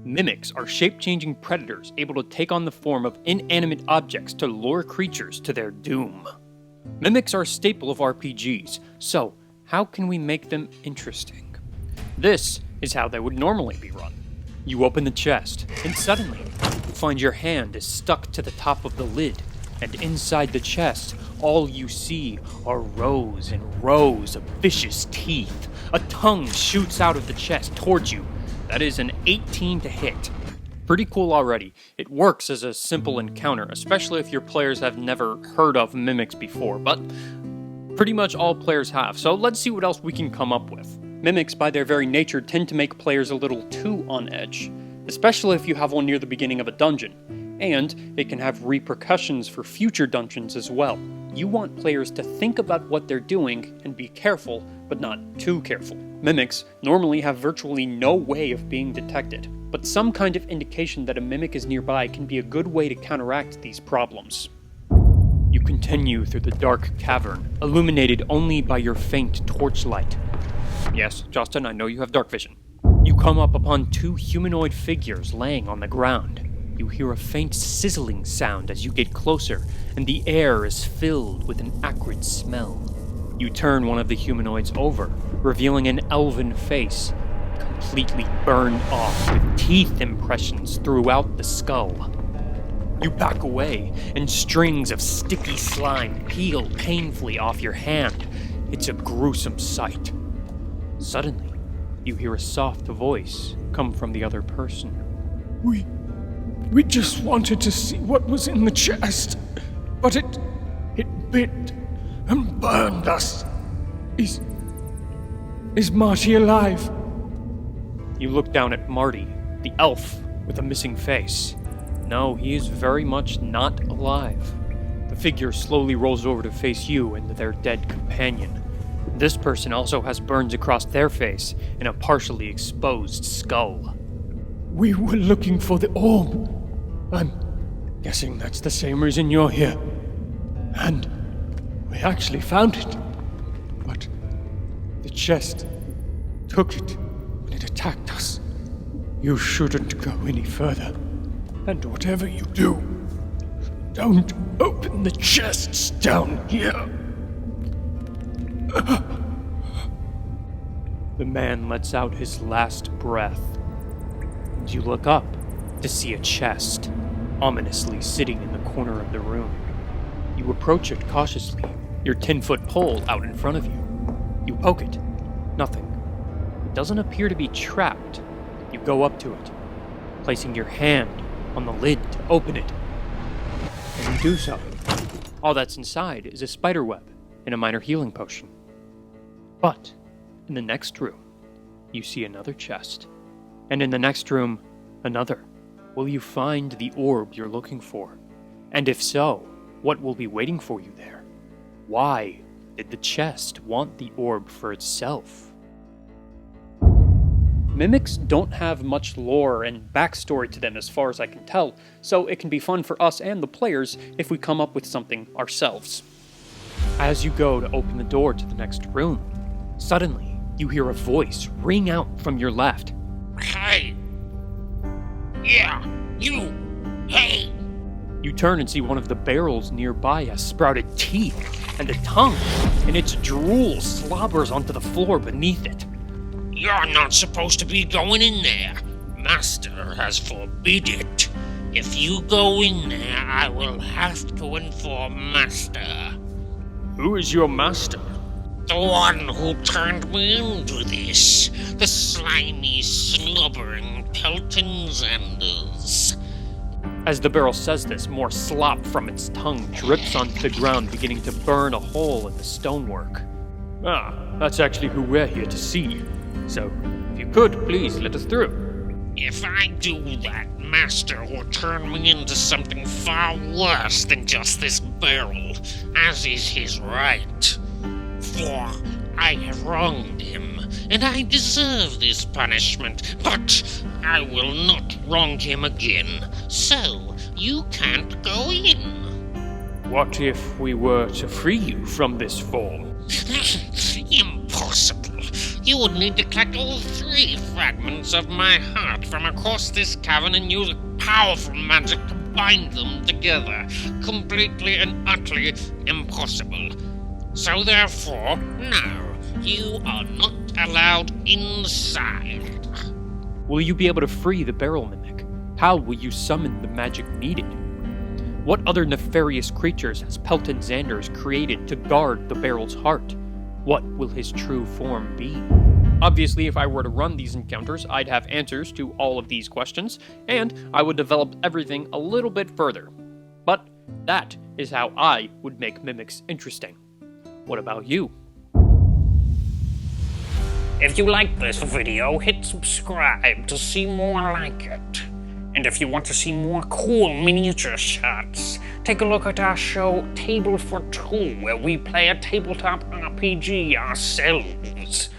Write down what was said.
Mimics are shape-changing predators able to take on the form of inanimate objects to lure creatures to their doom. Mimics are a staple of RPGs, so how can we make them interesting? This is how they would normally be run. You open the chest, and suddenly, you find your hand is stuck to the top of the lid, and inside the chest, all you see are rows and rows of vicious teeth. A tongue shoots out of the chest towards you. That is an 18 to hit. Pretty cool already. It works as a simple encounter, especially if your players have never heard of Mimics before, but pretty much all players have, so let's see what else we can come up with. Mimics, by their very nature, tend to make players a little too on edge, especially if you have one near the beginning of a dungeon, and it can have repercussions for future dungeons as well. You want players to think about what they're doing and be careful, but not too careful. Mimics normally have virtually no way of being detected, but some kind of indication that a mimic is nearby can be a good way to counteract these problems. You continue through the dark cavern, illuminated only by your faint torchlight. Yes, Justin, I know you have dark vision. You come up upon two humanoid figures laying on the ground. You hear a faint sizzling sound as you get closer, and the air is filled with an acrid smell. You turn one of the humanoids over, revealing an elven face, completely burned off with teeth impressions throughout the skull. You back away, and strings of sticky slime peel painfully off your hand. It's a gruesome sight. Suddenly, you hear a soft voice come from the other person. We just wanted to see what was in the chest, but it bit and burned us. Is Marty alive? You look down at Marty, the elf with a missing face. No, he is very much not alive. The figure slowly rolls over to face you and their dead companion. This person also has burns across their face and a partially exposed skull. We were looking for the orb. I'm guessing that's the same reason you're here. And we actually found it. But the chest took it when it attacked us. You shouldn't go any further. And whatever you do, don't open the chests down here. The man lets out his last breath. And you look up to see a chest, ominously sitting in the corner of the room. You approach it cautiously, your 10-foot pole out in front of you. You poke it. Nothing. It doesn't appear to be trapped. You go up to it, placing your hand on the lid to open it. And you do so. All that's inside is a spider web and a minor healing potion. But in the next room, you see another chest. And in the next room, another. Will you find the orb you're looking for? And if so, what will be waiting for you there? Why did the chest want the orb for itself? Mimics don't have much lore and backstory to them as far as I can tell, so it can be fun for us and the players if we come up with something ourselves. As you go to open the door to the next room, suddenly you hear a voice ring out from your left. Hey! Yeah, you! Hey! You turn and see one of the barrels nearby has sprouted teeth and a tongue, and its drool slobbers onto the floor beneath it. You're not supposed to be going in there. Master has forbid it. If you go in there, I will have to inform Master. Who is your master? The one who turned me into this. The slimy, slobbering Pelton Xanders. As the barrel says this, more slop from its tongue drips onto the ground, beginning to burn a hole in the stonework. Ah, that's actually who we're here to see. So, if you could, please let us through. If I do that, Master will turn me into something far worse than just this barrel, as is his right. For I have wronged him, and I deserve this punishment, but I will not wrong him again, so you can't go in. What if we were to free you from this form? Impossible. You would need to collect all 3 fragments of my heart from across this cavern and use powerful magic to bind them together. Completely and utterly impossible. So therefore, no, you are not allowed inside. Will you be able to free the barrel mimic? How will you summon the magic needed? What other nefarious creatures has Pelton Xanders created to guard the barrel's heart? What will his true form be? Obviously, if I were to run these encounters, I'd have answers to all of these questions, and I would develop everything a little bit further. But that is how I would make Mimics interesting. What about you? If you like this video, hit subscribe to see more like it. And if you want to see more cool miniature shots, take a look at our show Table for Two, where we play a tabletop RPG ourselves.